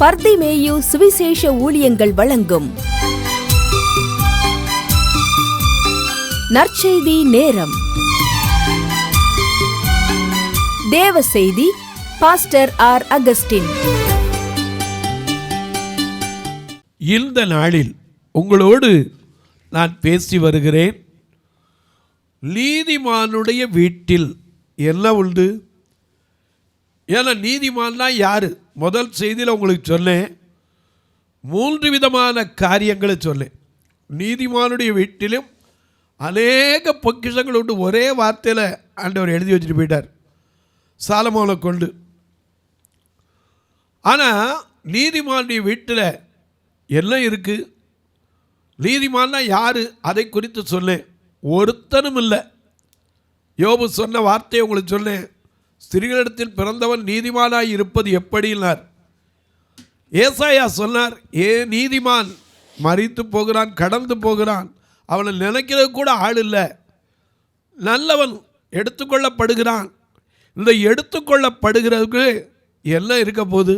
பர்திமேயு சுவிசேஷ ஊழியங்கள் வழங்கும் நற்செய்தி நேரம். தேவ செய்தி பாஸ்டர் ஆர். அகஸ்டின். இந்த நாளில் உங்களோடு நான் பேசி வருகிறேன். நீதிமானுடைய வீட்டில் என்ன உண்டு? ஏன்னா நீதிமான்னா யாரு? முதல் செய்தியில் உங்களுக்கு சொன்னேன், 3 விதமான காரியங்களை சொன்னேன். நீதிமானுடைய வீட்டிலும் அநேக பொக்கிஷங்கள் உண்டு. ஒரே வார்த்தையில் ஆண்டவர் எழுதி வச்சுட்டு போயிட்டார், சாலமோனை கொண்டு. ஆனால் நீதிமானுடைய வீட்டில் என்ன இருக்குது? நீதிமான்னா யார்? அதை குறித்து சொன்னேன். ஒருத்தனும் இல்லை. யோபு சொன்ன வார்த்தையை உங்களுக்கு சொன்னேன், ஸ்திரீகளிடத்தில் பிறந்தவன் நீதிமானாய் இருப்பது எப்படினார். ஏசாயா சொன்னார், நீதிமான் மரித்து போகிறான், கடந்து போகிறான், அவனை நினைக்கிறது கூட ஆள் இல்லை. நல்லவன் எடுத்துக்கொள்ளப்படுகிறான். இந்த எடுத்துக்கொள்ளப்படுகிறதுக்கு என்ன இருக்க போகுது?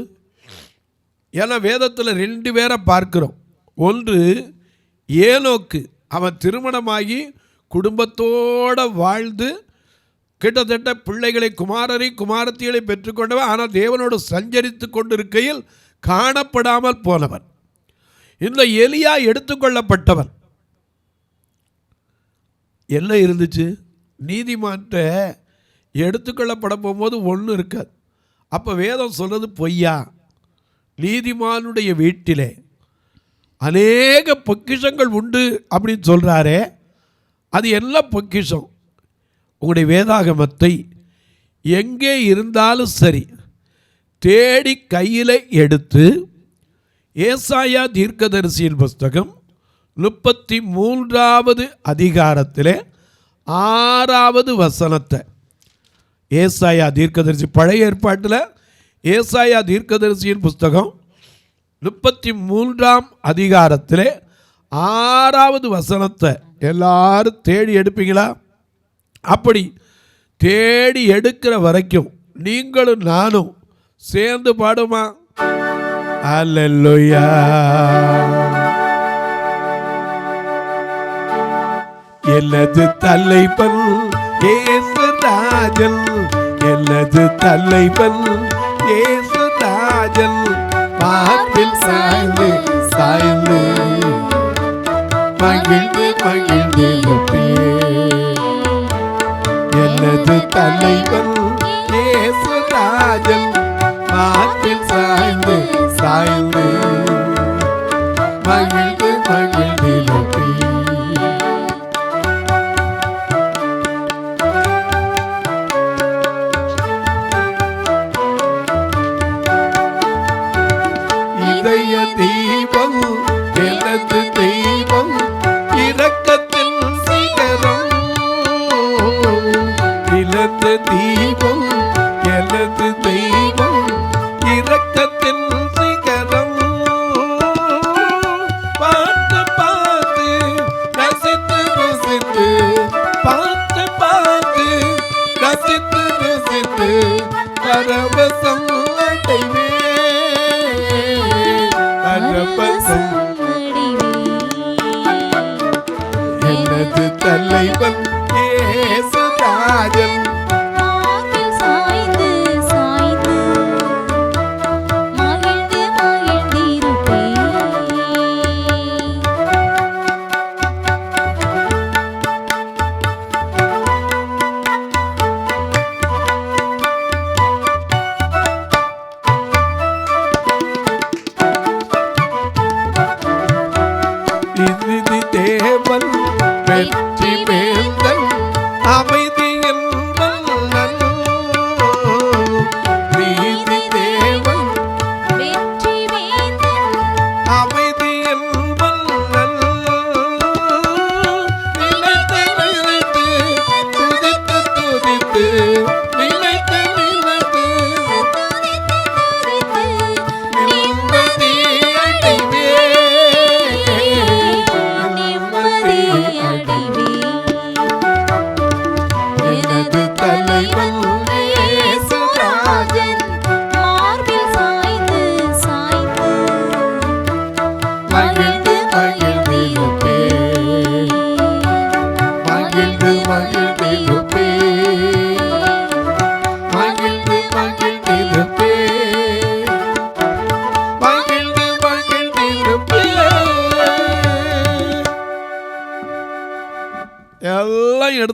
ஏன்னா வேதத்தில் 2 பேரை பார்க்கிறோம். ஒன்று ஏனோக்கு, அவன் திருமணமாகி குடும்பத்தோடு வாழ்ந்து கிட்டத்தட்ட பிள்ளைகளை, குமாரத்திகளை பெற்றுக்கொண்டவன். ஆனால் தேவனோடு சஞ்சரித்து கொண்டிருக்கையில் காணப்படாமல் போனவன். இந்த எலியா எடுத்துக்கொள்ளப்பட்டவன். என்ன இருந்துச்சு? நீதிமான்கிட்ட எடுத்துக்கொள்ளப்பட போகும்போது ஒன்றும் இருக்காது. அப்போ வேதம் சொல்கிறது பொய்யா? நீதிமானுடைய வீட்டிலே அநேக பொக்கிஷங்கள் உண்டு அப்படின்னு சொல்கிறாரே, அது என்ன பொக்கிஷம்? உங்களுடைய வேதாகமத்தை எங்கே இருந்தாலும் சரி தேடி கையில் எடுத்து ஏசாயா தீர்க்கதரிசியின் புஸ்தகம் 33வது அதிகாரத்தில் 6வது வசனத்தை, ஏசாயா தீர்க்கதரிசி, பழைய ஏற்பாட்டில் ஏசாயா தீர்க்கதரிசியின் புஸ்தகம் 33ஆம் அதிகாரத்தில் 6வது வசனத்தை எல்லாரும் தேடி எடுப்பீங்களா? அப்படி தேடி எடுக்கிற வரைக்கும் நீங்களும் நானும் சேர்ந்து பாடுமா? அல்லேலூயா. எனது தலைவன் இயேசுராஜன், எனது தலைவன் இயேசுராஜன், பாட்டில் சாய்ந்து சாய்ந்து மகிழ்ந்து மகிழ்ந்து எனது தலைவன் இயேசுராஜன், பாட்டில் சாய்ந்து சாய்ந்து மகிழ்ந்து மகிழ்ந்து இதய தெய்வம், எனது தெய்வம், இரக்கத்தின் சிகரம், இழந்த தெய்வம்,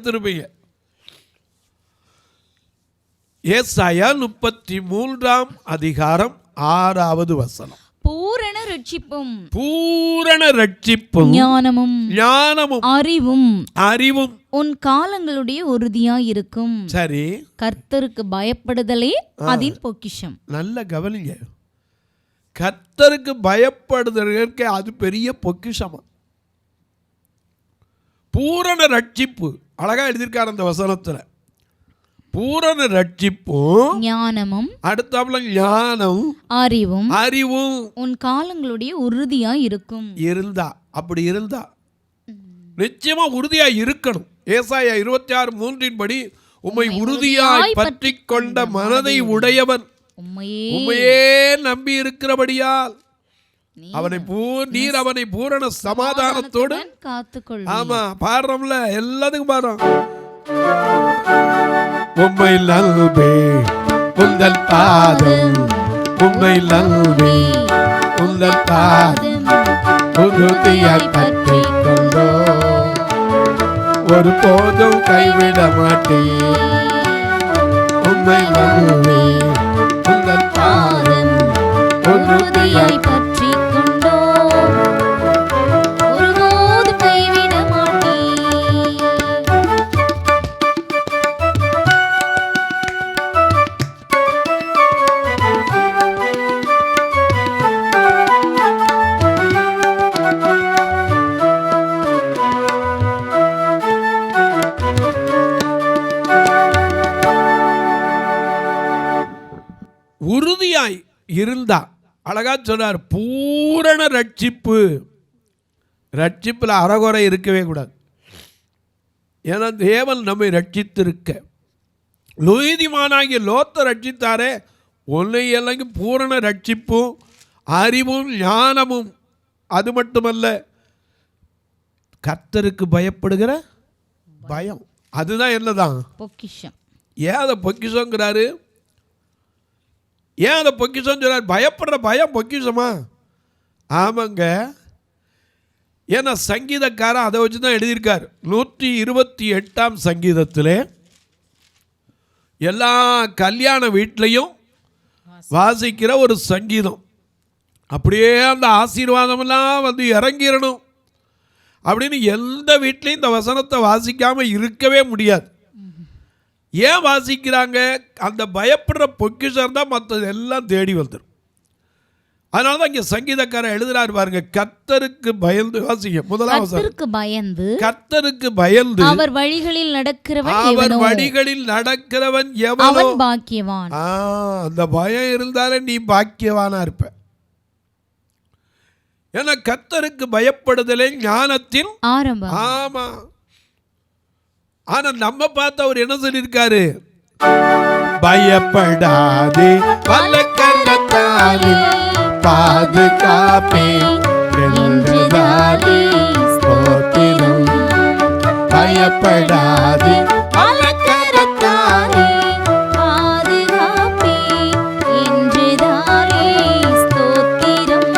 எடுத்திருப்பீங்க. ஏசாயா 33 அதிகாரம் 6வது வசனம். பூரண ரட்சிப்பும் பூரண ரட்சிப்பும் ஞானமும் அறிவும் உன் காலங்களுடைய உறுதியாய் இருக்கும். சரி, கர்த்தருக்கு பயப்படுதலே அதின் பொக்கிஷம். நல்ல கவனிங்க. கர்த்தருக்கு பயப்படுதற்கு அது பெரிய பொக்கிஷமா. பூரண ரட்சிப்பு அழகா எழுதியிருக்கார் அந்த வசனத்துல. பூரண ரட்சிப்பும் ஞானமும், அடுத்தாப்புல ஞானம் அறிவும் உன் காலங்களுடைய உறுதியா இருக்கும். இருந்தா, அப்படி இருந்தா நிச்சயமா உறுதியா இருக்கணும். ஏசாயா 26:3 படி உம்மை உறுதியாய் பற்றி கொண்ட மனதை உடையவன் உம்மையே நம்பி இருக்கிறபடியால் நீர் அவனை பூரண சமாதானத்தோடு காத்துக்கொள். ஆமா, பாடுறோம்ல, எல்லாத்துக்கும் பாடுறோம். உம்மை நம்பி உந்தன் பாதம், உம்மை நம்பி உந்தன் பாதம் உறுதியாய் பற்றி கொண்டோ, ஒரு போதும் கைவிட மாட்டேன். உம்மை நம்பி உந்தன் பாதம் உறுதியாய் பற்றி கொண்டோ, ஒருபோதும் கைவிட மாட்டேன். உறுதியாய் இருந்தா அழகா சொன்னார். பூரண ரட்சிப்பு. ரட்சிப்புல அறகுறை இருக்கவே கூடாது. ஏன்னா தேவன் நம்மை ரட்சித்திருக்க, நீதிமானாகிய லோத்தை ரட்சித்தாரே, உன்னை எல்லாம் பூரண ரட்சிப்பும் அறிவும் ஞானமும். அது மட்டுமல்ல, கர்த்தருக்கு பயப்படுகிற பயம். அதுதான் என்னதான் பொக்கிஷம். ஏன் அதை பொக்கிஷங்கிறாரு? ஏன் அதை பொக்கிஷம் சொல்றாரு? பயப்படுற பயம் பொக்கிஷமா? ஆமாங்க. ஏன்னா சங்கீதக்காரன் அதை வச்சு தான் எழுதியிருக்கார். 128ஆம் சங்கீதத்திலே எல்லா கல்யாண வீட்லையும் வாசிக்கிற ஒரு சங்கீதம். அப்படியே அந்த ஆசீர்வாதமெல்லாம் வந்து இறங்கிடணும் அப்படின்னு எந்த வீட்லையும் இந்த வசனத்தை வாசிக்காமல் இருக்கவே முடியாது. ஏன் வாசிக்கிறாங்க? அந்த பயப்படுற பொக்கிஷம் தான் மற்றது எல்லாம் தேடி வந்துடும். அதனால தான் இங்கே சங்கீதக்காரர் எழுதுறாரு பாருங்க, கர்த்தருக்கு பயந்து வாசிங்க. முதலாவது கர்த்தருக்கு பயந்து அவர் வழிகளில் நடக்கிறவன் எவனோ பாக்கியவான். அந்த பயம் இருந்தாலே நீ பாக்கியவானா இருப்ப. ஏன்னா கர்த்தருக்கு பயப்படுதலே ஞானத்தின் ஆரம்பம். ஆமா. ஆனா நம்ம பார்த்து அவர் என்ன சொல்லியிருக்காரு? பயப்படாதே, பல கரத்தாலே பாதுகாப்பே என்றுதானே ஸ்தோத்திரம். பயப்படாதே, பல கரத்தாலே பாதுகாப்பே என்றுதானே ஸ்தோத்திரம்.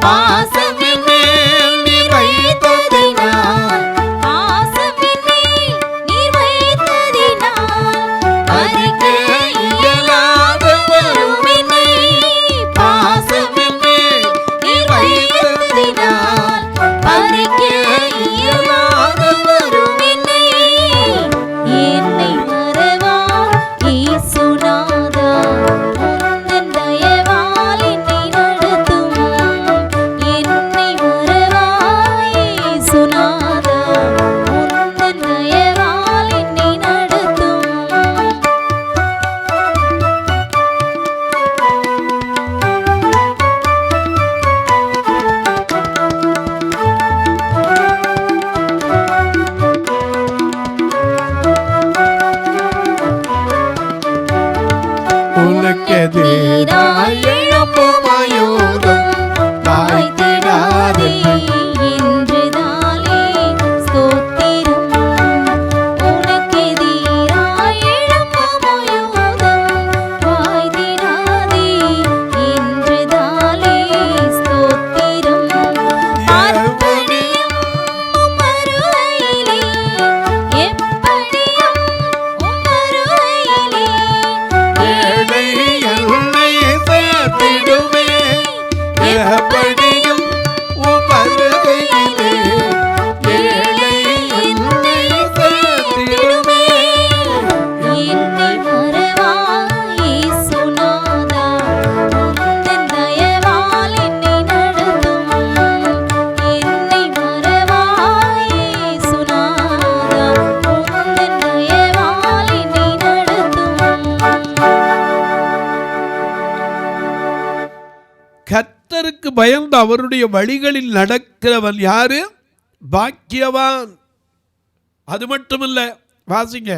பாசமின் மேல் நீர் வைத்ததினால், பாசமின் மேல் நீர் வைத்ததினால் பறிக்க இயலாத வருமினை. பாசமின் மேல் நீர் வைத்ததினால் பறிக்க இயலாத வருமினை. என்னை மறவார் இயேசுநாதா, உந்தன் தயவால் என்னை நடத்தும். என்னை மறவார் இயேசுநாதா, உந்தன் தயவால் என்னை நடத்தும். உனக்கெதிராய் எழும்பும் ஆயுதம் வாய்த்திடாதே. என்றுதானே ஸ்தோத்திரம். உனக்கெதிராய் எழும்பும் ஆயுதம் வாய்த்திடாதே. என்றுதானே ஸ்தோத்திரம். பார்ப்பனியும் மறுமையிலே எப்படியும் கர்த்தருக்கு பயந்து அவருடைய வழிகளில் நடக்கிறவன் யாரு? பாக்கியவான். அது மட்டுமல்ல, வாசிங்க,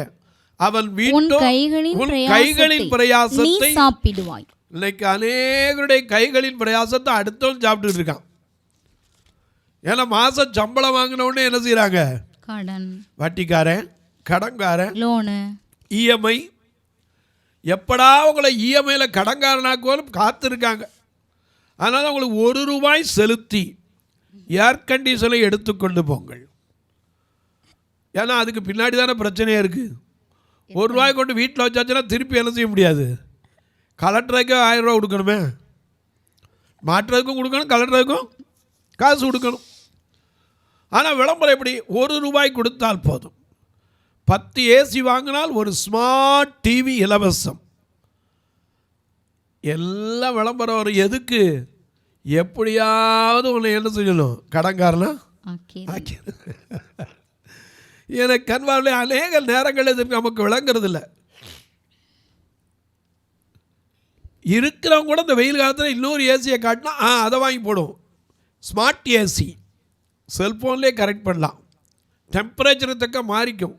அவன் உன் கைகளின் பிரயாசத்தை சாப்பிடுவாய். இன்னைக்கு அநேகருடைய கைகளின் பிரயாசத்தை அடுத்தவன் சாப்பிட்டு இருக்கான். ஏன்னா மாசம் சம்பளம் வாங்கின உடனே என்ன செய்யறாங்க? கடன், வட்டிக்காரன், கடன்காரன், லோனு, இஎம்ஐ. எப்படா உங்களை இஎம்ஐல கடன்காரனாக்குவோம் காத்திருக்காங்க. அதனால உங்களுக்கு ₹1 செலுத்தி ஏர் கண்டிஷனை எடுத்துக்கொண்டு போங்கள். ஏன்னா அதுக்கு பின்னாடி தானே பிரச்சனையாக இருக்குது. ₹1 கொண்டு வீட்டில் வச்சாச்சுன்னா திருப்பி என்ன செய்ய முடியாது. கலெக்டருக்கு ₹1000 கொடுக்கணுமே, மாற்றுறதுக்கும் கொடுக்கணும், கலெக்டருக்கும் காசு கொடுக்கணும். ஆனால் விளம்பரம் எப்படி? ₹1 கொடுத்தால் போதும். 10 ஏசி வாங்கினால் ஒரு ஸ்மார்ட் டிவி இலவசம். எல்லாம் விளம்பரம் வரும். எதுக்கு? எப்படியாவது உன்னை என்ன செய்யணும்? கடன்காரனா எனக்கு கண்வார்வை அநேக நேரங்கள் எதுக்கு நமக்கு விளங்குறது இல்லை. இருக்கிறவங்க கூட இந்த வெயில் காலத்தில் இன்னொரு ஏசியை காட்டினா அதை வாங்கி போடுவோம். ஸ்மார்ட் ஏசி செல்ஃபோன்லேயே கரெக்ட் பண்ணலாம், டெம்பரேச்சரை தக்க மாறிக்கும்.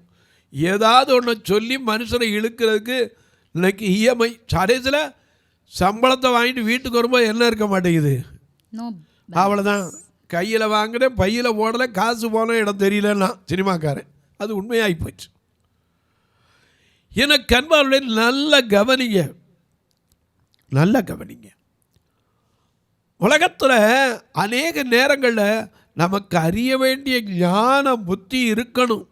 ஏதாவது ஒன்று சொல்லி மனுஷனை இழுக்கிறதுக்கு இன்னைக்கு இஎம்ஐ. கடைசியில் சம்பளத்தை வாங்கிட்டு வீட்டுக்கு வரும்போது என்ன இருக்க மாட்டேங்குது, அவ்வளோதான். கையில் வாங்கினேன், பையில் போடலை, காசு போன இடம் தெரியலன்னா சினிமாக்காரன். அது உண்மையாகி போச்சு. எனக்கு கண்பாருடைய நல்ல கவனிங்க, நல்ல கவனிங்க. உலகத்தில் அநேக நேரங்களில் நமக்கு அறிய வேண்டிய ஞான புத்தி இருக்கணும்.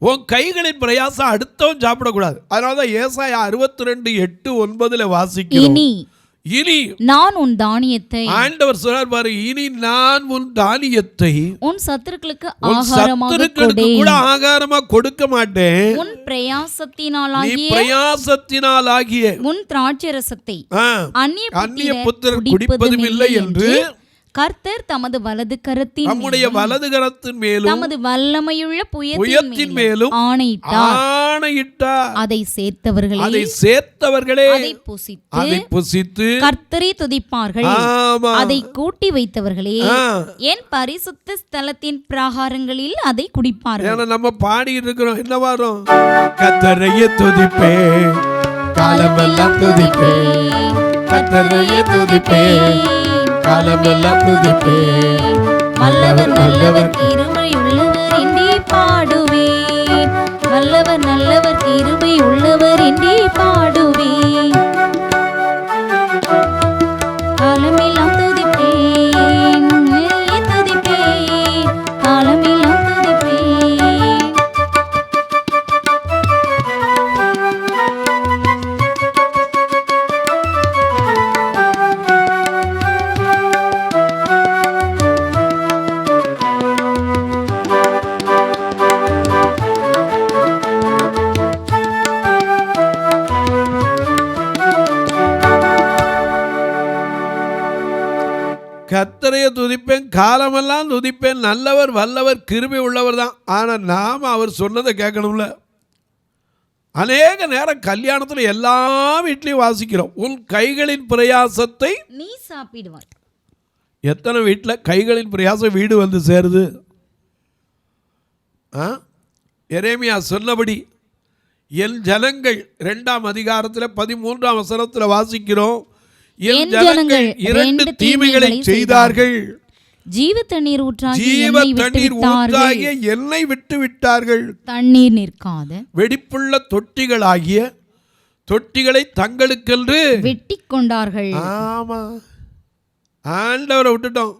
உன் கைகளின் பிரயாசம் அடுத்தவன் சாப்பிடக்கூடாது. அதனால தான் ஏசாயா 62:8-9 வாசிக்கிறோம். இனி நான் உன் தானியத்தை, ஆண்டவர் சொல்றார் பாரு, இனி நான் உன் தானியத்தை உன் சத்துருக்களுக்கு கூட ஆகாரமா கொடுக்க மாட்டேன். உன் பிரயாசத்தினாலாகிய உன் திராட்சரசத்தை அந்நிய புத்திரர் குடிப்பதும் இல்லை என்று கர்த்தர் தமது வலது கரத்தின் நம்முடைய வலது கரத்தின் மேலும் தமது வல்லமையுள்ள புயத்தின் மேலும் ஆணையிட்டார். அதை சேர்த்தவர்களே அதை புசித்து கர்த்தரை துதிப்பார்கள். அதை கூட்டி வைத்தவர்களே என் பரிசுத்த ஸ்தலத்தின் பிரகாரங்களில் அதை குடிப்பார்கள். நம்ம பாடிட்டு இருக்கிறோம். என்ன வாரம்? கர்த்தரையே துதிப்பே, காலமெல்லாம் துதிப்பே, கர்த்தரையே துதிப்பே, காலமெல்லாம் துதிப்பே, நல்லவர் நல்லவர் கிருபை உள்ளவர் என்றே பாடுவேன், நல்லவர் நல்லவர் கிருபை உள்ளவர் என்றே பாடுவேன், காலமெல்லாம் துதிப்பேன், துதிப்பேன், காலமெல்லாம் துதிப்பேன். கர்த்தரையே துதிப்பேன், காலமெல்லாம் துதிப்பேன், நல்லவர் வல்லவர் கிருபை உள்ளவர் தான். ஆனால் நாம் அவர் சொன்னதை கேட்கணும்ல. அநேக நேரம் கல்யாணத்தில் எல்லா வீட்லையும் வாசிக்கிறோம், உன் கைகளின் பிரயாசத்தை நீ சாப்பிடுவாய். எத்தனை வீட்டில் கைகளின் பிரயாசம் வீடு வந்து சேருது? எரேமியா சொன்னபடி என் ஜனங்கள் 2ஆம் அதிகாரத்தில் 13ஆம் வசனத்தில் வாசிக்கிறோம், என் ஜனங்கள் 2 தீமைகளை செய்தார்கள். ஜீவ தண்ணீர் ஊற்றாகிய என்னை விட்டு விட்டார்கள். தண்ணீர் நிற்காத வெடிப்புள்ள தொட்டிகளை தங்களுக்கென்று வெட்டிக் கொண்டார்கள். ஆமா, ஆண்டவரை விட்டுட்டோம்.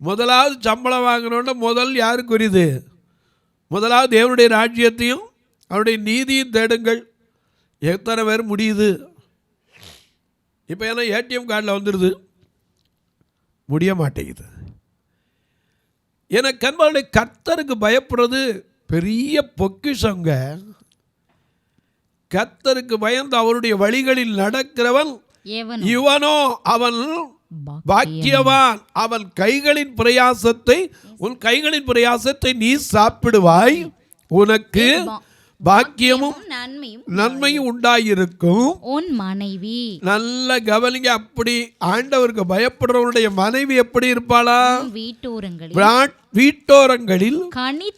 முதலாவது சம்பளம் வாங்கினோன்னா முதல் யாருக்குரியது? முதலாவது தேவனுடைய ராஜ்யத்தையும் அவருடைய நீதியும் தேடுங்கள். எத்தனை பேர் முடியுது? இப்போ ஏன்னா ஏடிஎம் கார்டில் வந்துடுது, முடிய மாட்டேங்குது. எனக்கு கண்பாருடைய கர்த்தருக்கு பயப்படுறது பெரிய பொக்கிஷங்க. கர்த்தருக்கு பயந்து அவருடைய வழிகளில் நடக்கிறவன் இவனோ அவன் பாக்கியவான். அவன் கைகளின் பிரயாசத்தை, உன் கைகளின் பிரயாசத்தை நீ சாப்பிடுவாய், உனக்கு பாக்கியமும் நன்மையும் நன்மையும் உண்டாயிருக்கும். உன் மனைவி நல்ல கவனிங்க. அப்படி ஆண்டவருக்கு பயப்படுறவனுடைய மனைவி எப்படி இருப்பாளா? வீட்டோரங்களில் கனி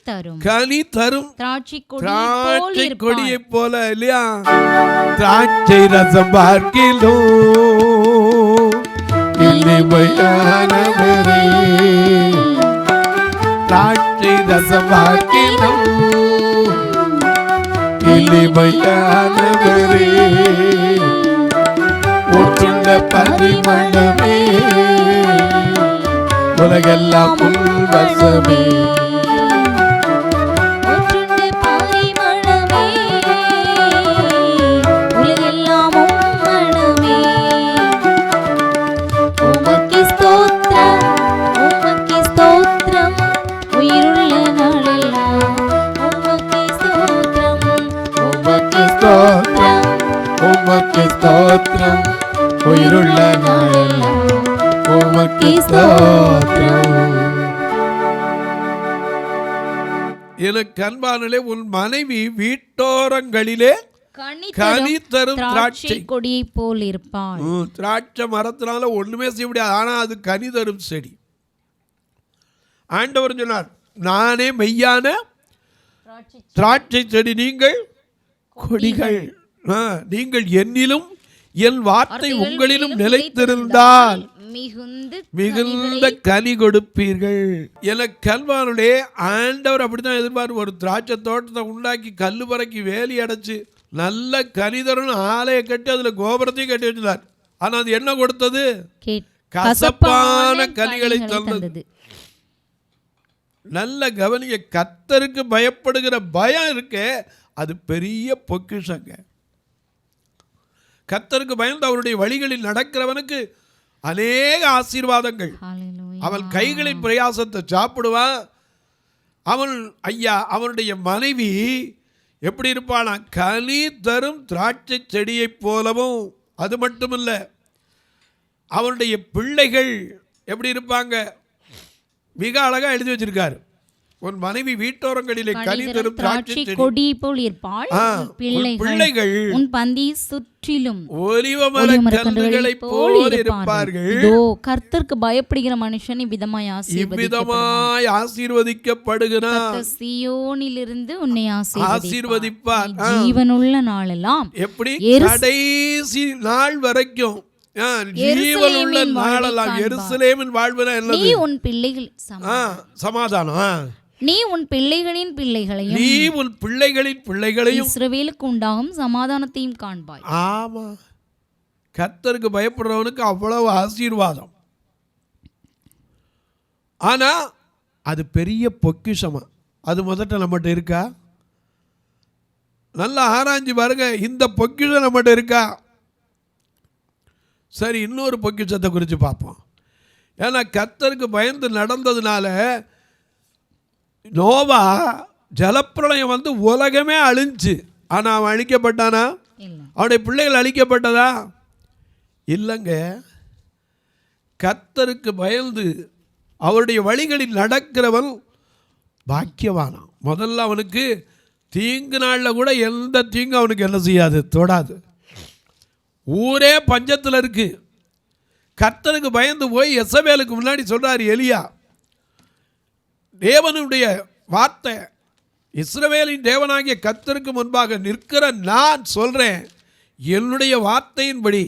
தரும் திராட்சை கொடியை போல. இல்லையா? திராட்சை ரசம் பார்க்கிலோ இனிமையானவரே, திராட்சை ரசம் பார்க்கிலோ இனிமையானவரே, ஒற்றுள்ள பரிமளமே, உலகெல்லாம் உள்வசமே. உமக்கு ஸ்தோத்திரம், உயிருள்ள நாளெல்லாம் உமக்கு ஸ்தோத்திரம். எனக்கு அன்பானே, உன் மனைவி வீட்டோரங்களிலே கனி தரும் திராட்சை கொடியை போல் இருப்பாள். திராட்சை மரத்தினால ஒண்ணுமே செய்ய முடியாது, ஆனா அது கனி தரும் செடி. ஆண்டவர் சொன்னார், நானே மெய்யான திராட்சை செடி, நீங்கள் கொடிகள். நீங்கள் என்னிலும் என் வார்த்தை உங்களிலும் நிலைத்திருந்தால் மிகுந்த கனி கொடுப்பீர்கள். எனக்கு அன்பானே, ஆண்டவர் அப்படித்தான் எதிர்பார்ப்பு. ஒரு திராட்சை தோட்டத்தை உண்டாக்கி கல்லு பறக்கி வேலி அடைச்சு நல்ல கனிதரன் ஆலையை கட்டி அதுல கோபுரத்தையும் கட்டி வச்சிருந்தார். ஆனா அது என்ன கொடுத்தது? கசப்பான கனிகளை தந்தது. நல்ல கவனிங்க. கர்த்தருக்கு பயப்படுகிற பயம் இருக்கே, அது பெரிய பொக்கிஷங்க. கர்த்தருக்கு பயந்து அவருடைய வழிகளில் நடக்கிறவனுக்கு அநேக ஆசீர்வாதங்கள். அவன் கைகளின் பிரயாசத்தை சாப்பிடுவான். அவனுடைய மனைவி எப்படி இருப்பானா? கனி தரும் திராட்சை செடியை போலவும். அது மட்டுமில்ல, அவனுடைய பிள்ளைகள் எப்படி இருப்பாங்க? மிக அழகா எழுதி வச்சிருக்காரு. உன் மனைவி வீட்டோரங்களிலே கனி தரும் திராட்சை கொடி போல் இருப்பாள், பிள்ளைகள் உன் பந்தி சுற்றிலும் ஒலிவ மரக்கன்றுகளை போல் இருப்பார்கள். இதோ கர்த்தருக்கு பயப்படுகிற மனுஷன் இவ்விதமாய் ஆசீர்வதிக்கப்படுகிறான். சீயோனிலிருந்து உன்னை ஆசீர்வதிப்பார் ஜீவனுள்ள நாளெல்லாம். எப்படி? கடைசி நாள் வரைக்கும் ஜீவனுள்ள நாளெல்லாம் எருசலேமின் வாழ்வு. நீ உன் பிள்ளைகள் சமாதானம். நீ உன் பிள்ளைகளின் பிள்ளைகளையும், நீ உன் பிள்ளைகளின் பிள்ளைகளையும் இஸ்ரவேலுக்கு உண்டாகும் சமாதானத்தையும் காண்பாய். ஆமா, கர்த்தருக்கு பயப்படுறவனுக்கு அவ்வளவு ஆசீர்வாதம். ஆனா அது பெரிய பொக்கிஷமா. அது முதல்ல நம்மகிட்ட இருக்கா? நல்லா ஆராய்ச்சி பாருங்க. இந்த பொக்கிஷம் நம்மகிட்ட இருக்கா? சரி, இன்னொரு பொக்கிஷத்தை குறித்து பார்ப்போம். ஏன்னா கர்த்தருக்கு பயந்து நடந்ததுனால நோவா ஜலப்பிரளயம் வந்து உலகமே அழிஞ்சு. ஆனால் அவன் அழிக்கப்பட்டானா? அவனுடைய பிள்ளைகள் அழிக்கப்பட்டதா? இல்லைங்க. கர்த்தருக்கு பயந்து அவருடைய வழிகளில் நடக்கிறவன் பாக்கியவானான். முதல்ல அவனுக்கு தீங்கு நாளில் கூட எந்த தீங்கு அவனுக்கு என்ன செய்யாது, தொடாது. ஊரே பஞ்சத்தில் இருக்கு. கர்த்தருக்கு பயந்து போய் எசபேலுக்கு முன்னாடி சொல்றார் எலியா, தேவனுடைய வார்த்தை, இஸ்ரவேலின் தேவனாகிய கர்த்தருக்கு முன்பாக நிற்கிற நான் சொல்றேன், என்னுடைய வார்த்தையின்படி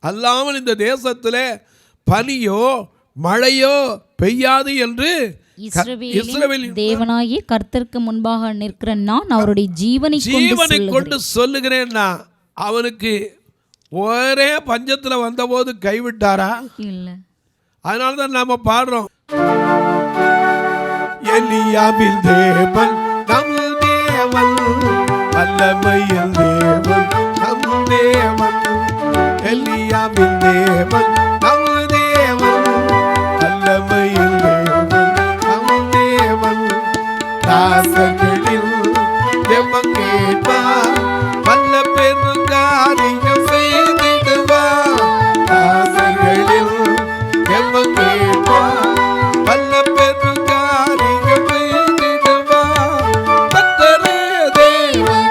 அல்லாமல் இந்த தேசத்தில் பனியோ மழையோ பெய்யாது என்று இஸ்ரவேலின் தேவனாகிய கர்த்தருக்கு முன்பாக நிற்கிற நான் அவருடைய ஜீவனை கொண்டு சொல்லுகிறேன்னா, அவனுக்கு ஒரே பஞ்சத்தில் வந்தபோது கைவிட்டாரா? இல்ல. அதனால்தான் நாம பாடுறோம், எலியாவின் தேவன் நம் தேவன், வல்லமையின் தேவன் நம் தேவன், எலியாவின் தேவன் நம் தேவன், வல்லமையின் தேவன் நம் தேவன், தாசர்களில் ஜெபம் கேட்பார், வல்ல பெருங்காரியம் செய்திடுவார், தாசர்களில் ஜெபம் கேட்பார், வல்ல பெருங்காரியம் செய்திடுவார், கர்த்தரே தேவன்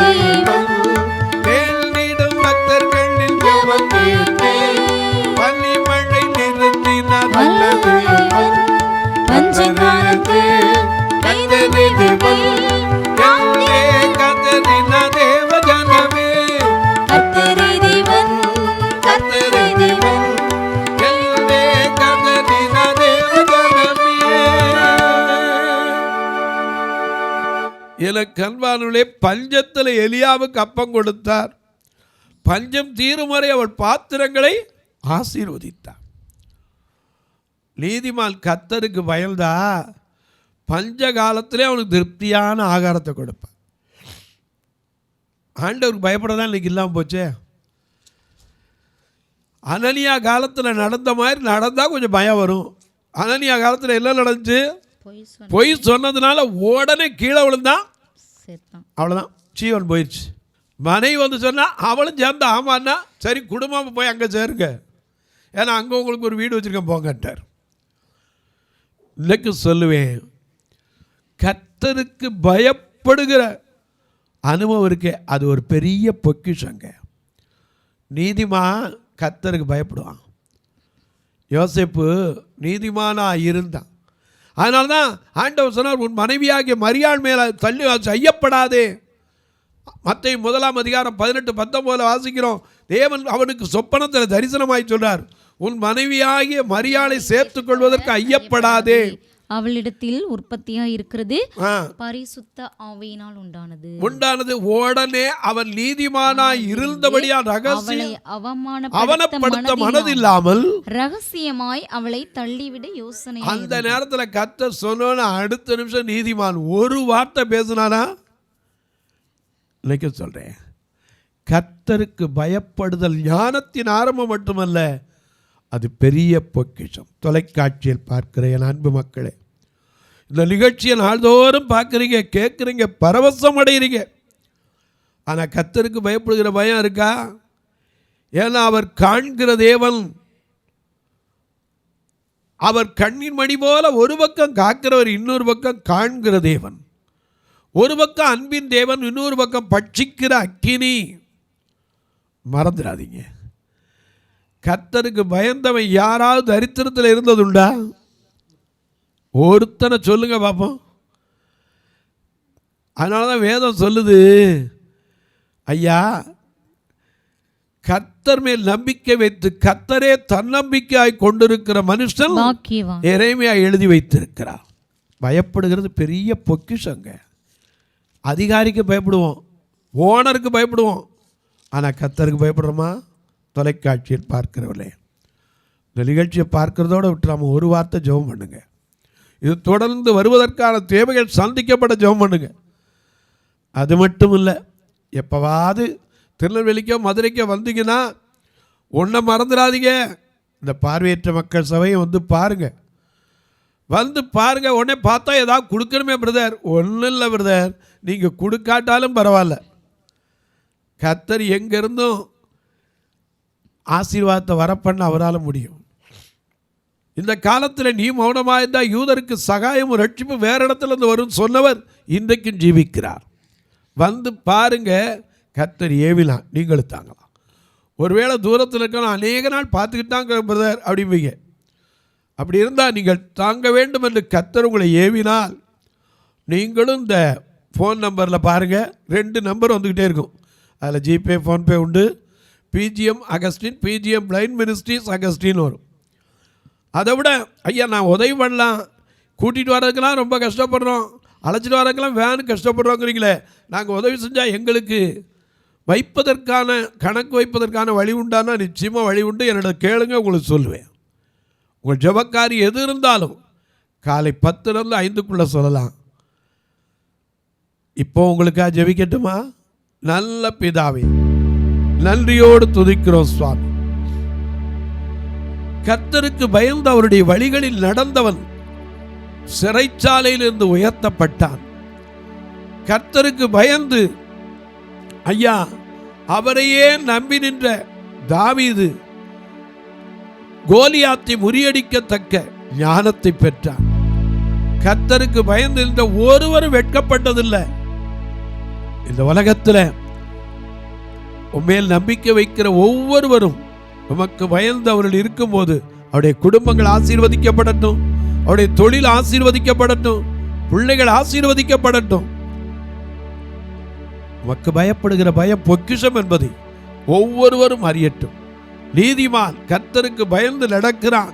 தேவன் வேண்டிடும் பக்தர்களின் ஜெபம் கேட்டு பனிமழை நிறுத்தினார் நல்ல தேவன். பஞ்சகாலத்து கர்த்தரே தேவன், எங்கே கர்த்தரின் தேவ ஜனமே. கர்த்தரே தேவன், கர்த்தரே தேவன், எங்கே கர்த்தரின் தேவ ஜனமே. எனக்கு அன்பானவர்களே, பஞ்சத்தில் எலியாவுக்கு அப்பம் கொடுத்தார். பஞ்சம் தீரும் வரை அவர் பாத்திரங்களை ஆசீர்வதித்தார். நீதிமான் கர்த்தருக்கு பயந்தா பஞ்ச காலத்திலே அவனுக்கு திருப்தியான ஆகாரத்தை கொடுப்பார். ஆண்டவருக்கு பயப்படதான் இன்னைக்கு இல்லாமல் போச்சே. அனனியா காலத்தில் நடந்த மாதிரி நடந்தால் கொஞ்சம் பயம் வரும். அனனியா காலத்தில் என்ன நடந்துச்சு? பொய் சொன்னதுனால உடனே கீழே விழுந்தான், அவ்வளோதான், ஜீவன் போயிடுச்சு. மனைவி வந்து சொன்னால் அவளும் சேர்ந்து ஆமான்னா சரி குடும்பம் போய் அங்கே சேருங்க, ஏன்னா அங்கே உங்களுக்கு ஒரு வீடு வச்சுருக்கேன் போங்கட்டார். இன்னைக்கு சொல்லுவேன், கர்த்தருக்கு பயப்படுகிற அனுபவம் இருக்கே, அது ஒரு பெரிய பொக்கிஷங்க. நீதிமான் கர்த்தருக்கு பயப்படுவான். யோசேப்பு நீதிமானா இருந்தான். அதனால தான் ஆண்டவர் சொன்னார், உன் மனைவியாகிய மரியாள் மேலே தள்ளி ஐயப்படாதே. மத்தேயு 1:18-19 வாசிக்கிறோம். தேவன் அவனுக்கு சொப்பனத்தில் தரிசனமாய் சொல்றார், உன் மனைவியாகிய மரியாளை சேர்த்துக் கொள்வதற்கு ஐயப்படாதே. அவளிடத்தில் உற்பத்தியாய் இருக்கிறது பரிசுத்த ஆவியினால் உண்டானது. உடனே அவன் நீதிமானாய் இருந்தபடியா ரகசியம் அவமானப்படுத்த மனதில்லாமல் ரகசியமாய் அவளை தள்ளிவிட யோசனை. அந்த நேரத்தில் கர்த்தர் சொன்ன அடுத்த நிமிஷம் நீதிமான் ஒரு வார்த்தை பேசினானா? இன்னைக்கு சொல்றேன், கர்த்தருக்கு பயப்படுதல் ஞானத்தின் ஆரம்பம் மட்டுமல்ல, அது பெரிய பொக்கிஷம். தொலைக்காட்சியில் பார்க்கிற என் அன்பு மக்களே, இந்த நிகழ்ச்சியை நாள்தோறும் பார்க்குறீங்க, கேட்குறீங்க, பரவசம் அடைகிறீங்க. ஆனால் கர்த்தருக்கு பயப்படுகிற பயம் இருக்கா? ஏன்னா அவர் காண்கிற தேவன். அவர் கண்ணின் மணி போல ஒரு பக்கம் காக்கிறவர், இன்னொரு பக்கம் காண்கிற தேவன். ஒரு பக்கம் அன்பின் தேவன், இன்னொரு பக்கம் பட்சிக்கிற அக்கினி. மறந்துடாதீங்க, கர்த்தருக்கு பயந்தவன் யாராவது தரித்திரத்தில் இருந்ததுண்டா? ஒருத்தனை சொல்லுங்க பார்ப்போம். அதனால தான் வேதம் சொல்லுது, ஐயா கர்த்தர் மேல் நம்பிக்கை வைத்து கர்த்தரே தன்னம்பிக்கையாய் கொண்டிருக்கிற மனுஷன் எரேமியா எழுதி வைத்திருக்கிறார். பயப்படுகிறது பெரிய பொக்கிஷங்க. அதிகாரிக்கு பயப்படுவோம், ஓனருக்கு பயப்படுவோம், ஆனால் கர்த்தருக்கு பயப்படுறோமா? தொலைக்காட்சியில் பார்க்கிறவர்களே, இந்த நிகழ்ச்சியை பார்க்கிறதோடு விட்டுறாம ஒரு வார்த்தை ஜெபம் பண்ணுங்க. இது தொடர்ந்து வருவதற்கான தேவைகள் சந்திக்கப்பட ஜெபம் பண்ணுங்க. அது மட்டும் இல்லை, எப்போவாது திருநெல்வேலிக்கோ மதுரைக்கோ வந்தீங்கன்னா ஒன்றை மறந்துடாதீங்க, இந்த பார்வையற்ற மக்கள் சபையை வந்து பாருங்கள். வந்து பாருங்கள். உடனே பார்த்தா ஏதாவது கொடுக்கணுமே பிரதர். ஒன்றும் இல்லை பிரதர், நீங்கள் கொடுக்காட்டாலும் பரவாயில்ல, கர்த்தர் எங்கேருந்தும் ஆசீர்வாதத்தை வரப்பண்ண அவரால் முடியும். இந்த காலத்தில் நீ மௌனமாக இருந்தால் யூதருக்கு சகாயம் ரட்சிப்பு வேறு இடத்துல இருந்து வரும் சொன்னவர் இன்றைக்கும் ஜீவிக்கிறார். வந்து பாருங்க, கர்த்தர் ஏவிலாம், நீங்களும் தாங்கலாம். ஒருவேளை தூரத்தில் இருக்கலாம், அநேக நாள் பார்த்துக்கிட்டு தாங்க பிரதர் அப்படிம்பீங்க. அப்படி இருந்தால் நீங்கள் தாங்க வேண்டும் என்று கர்த்தர் உங்களை ஏவினால், நீங்களும் இந்த ஃபோன் நம்பரில் பாருங்கள், 2 நம்பர் வந்துக்கிட்டே இருக்கும். அதில் ஜிபே, ஃபோன்பே உண்டு. BGM Augustine, BGM blind ministries Augustine வரும். அதை விட ஐயா நான் உதவி பண்ணலாம், கூட்டிகிட்டு வர்றதுக்கெல்லாம் ரொம்ப கஷ்டப்படுறோம், அழைச்சிட்டு வர்றதுக்கெல்லாம் வேன் கஷ்டப்படுறோங்கிறீங்களே, நாங்கள் உதவி செஞ்சால் எங்களுக்கு வைப்பதற்கான கணக்கு வைப்பதற்கான வழி உண்டானா நிச்சயமாக வழி உண்டு. என்னோட கேளுங்க, உங்களுக்கு சொல்லுவேன். உங்கள் ஜெபக்காரி எது இருந்தாலும் காலை 10 to 5 சொல்லலாம். இப்போ உங்களுக்காக ஜெபிக்கட்டுமா? நல்ல பிதாவே, நன்றியோடு துதிக்கிறோம் சுவாமி. கர்த்தருக்கு பயந்து அவருடைய வழிகளில் நடந்தவன் சிறைச்சாலையிலிருந்து உயர்த்தப்பட்டான். கர்த்தருக்கு பயந்து ஐயா அவரையே நம்பி நின்ற தாவீது கோலியாத்தை முறியடிக்கத்தக்க ஞானத்தை பெற்றான். கர்த்தருக்கு பயந்து நின்ற ஒருவரும் வெட்கப்பட்டதில்லை. இந்த உலகத்தில் உண்மையில் நம்பிக்கை வைக்கிற ஒவ்வொருவரும் உமக்கு பயந்து அவர்கள் இருக்கும்போது அவருடைய குடும்பங்கள் ஆசீர்வதிக்கப்படட்டும், அவருடைய தொழில் ஆசீர்வதிக்கப்படட்டும், பிள்ளைகள் ஆசீர்வதிக்கப்படட்டும். உமக்கு பயப்படுகிற பயம் பொக்கிஷம் என்பதை ஒவ்வொருவரும் அறியட்டும். நீதிமான் கர்த்தருக்கு பயந்து நடக்கிறான்.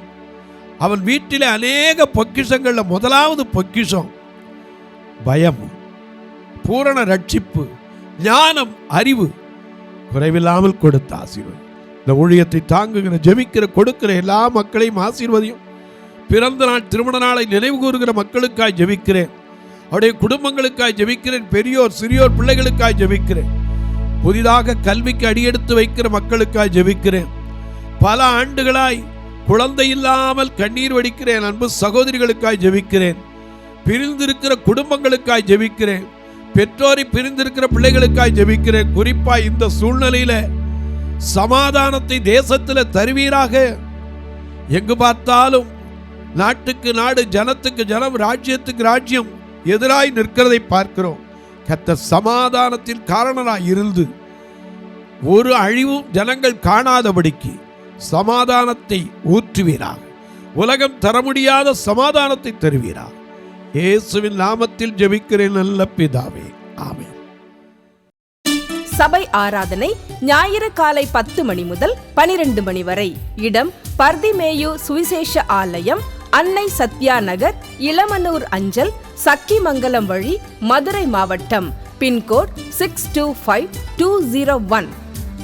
அவன் வீட்டிலே அநேக பொக்கிஷங்கள்ல முதலாவது பொக்கிஷம் பயம், பூரண ரட்சிப்பு, ஞானம், அறிவு குறைவில்லாமல் கொடுத்த ஆசீர்வாதம். இந்த ஊழியத்தை தாங்குகிற, ஜெபிக்கிற, கொடுக்கிற எல்லா மக்களையும் ஆசீர்வதியும். பிறந்த நாள், திருமண நாளை நினைவு கூறுகிற மக்களுக்காய் ஜெபிக்கிறேன். அவருடைய குடும்பங்களுக்காய் ஜெபிக்கிறேன். பெரியோர் சிறியோர் பிள்ளைகளுக்காய் ஜெபிக்கிறேன். புதிதாக கல்விக்கு அடியெடுத்து வைக்கிற மக்களுக்காய் ஜெபிக்கிறேன். பல ஆண்டுகளாய் குழந்தை இல்லாமல் கண்ணீர் வடிக்கிறேன் அன்பு சகோதரிகளுக்காய் ஜெபிக்கிறேன். பிரிந்திருக்கிற குடும்பங்களுக்காய் ஜெபிக்கிறேன். பெற்றோரை பிரிந்திருக்கிற பிள்ளைகளுக்காய் ஜெபிக்கிறேன். குறிப்பாய் இந்த சூழ்நிலையில சமாதானத்தை தேசத்தில் தருவீராக. எங்கு பார்த்தாலும் நாட்டுக்கு நாடு, ஜனத்துக்கு ஜனம், ராஜ்யத்துக்கு ராஜ்யம் எதிராய் நிற்கிறதை பார்க்கிறோம். கர்த்தர் சமாதானத்தின் காரணராய் இருந்து ஒரு அழிவும் ஜனங்கள் காணாதபடிக்கு சமாதானத்தை ஊற்றுவீராக. உலகம் தர முடியாத சமாதானத்தை தருவீராக. இயேசுவின் நாமத்தில் ஜெபிக்கிறேன் நல்ல பிதாவே, ஆமென். சபை ஆராதனை ஞாயிறு காலை 10 மணி முதல் 12 மணி வரை. இடம் பர்திமேயு சுவிசேஷ ஆலயம், அன்னை சத்யா நகர், இளமனூர் அஞ்சல், சக்கிமங்கலம் வழி, மதுரை மாவட்டம். பின்கோட் 625201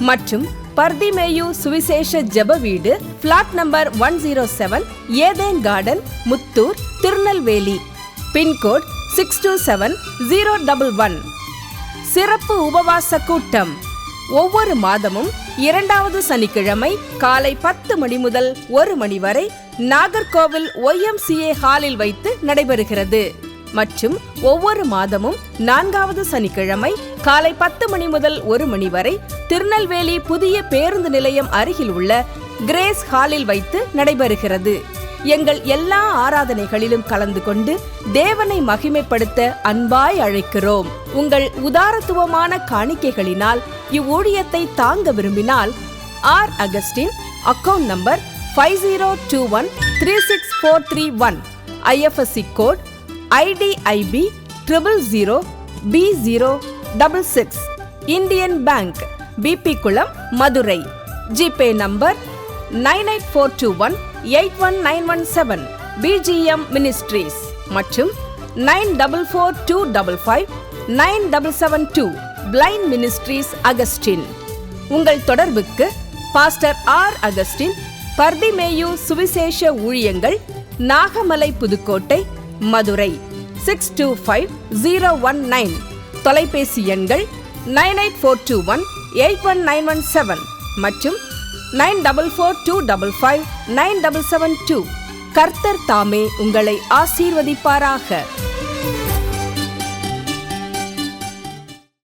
மற்றும் பர்திமேயு சுவிசேஷ ஜெப வீடு, flat number 107, Eden garden, Muthur, Tirunelveli. Pincode 627011. சிறப்பு உபவாச கூட்டம் ஒவ்வொரு மாதமும் 2வது சனிக்கிழமை காலை 10 மணி முதல் 1 மணி வரை நாகர்கோவில் YMCA ஹாலில் வைத்து நடைபெறுகிறது. மற்றும் ஒவ்வொரு மாதமும் 4வது சனிக்கிழமை காலை 10 மணி முதல் 1 மணி வரை திருநெல்வேலி புதிய பேருந்து நிலையம் அருகில் உள்ள கிரேஸ் ஹாலில் வைத்து நடைபெறுகிறது. எங்கள் எல்லா ஆராதனைகளிலும் கலந்து கொண்டு தேவனை மகிமைப்படுத்த அன்பாய் அழைக்கிறோம். உங்கள் உதாரத்துவமான காணிக்கைகளினால் இவ்வூழியத்தை தாங்க விரும்பினால் R. Augustine, account number 5021364331, IFSC code IDIB 000B066, Indian bank, BP Kulam, Madurai. GPay number 9842181917, BGM ministries மற்றும் 9442559772, பிளைண்ட் மினிஸ்ட்ரீஸ் அகஸ்டின். உங்கள் தொடர்புக்கு பாஸ்டர் R. அகஸ்டின், பர்திமேயு சுவிசேஷ ஊழியங்கள், நாகமலை, புதுக்கோட்டை, மதுரை 625019. தொலைபேசி எண்கள் 9842181917 மற்றும் 9442559772. கர்த்தர் தாமே உங்களை ஆசீர்வதிப்பாராக.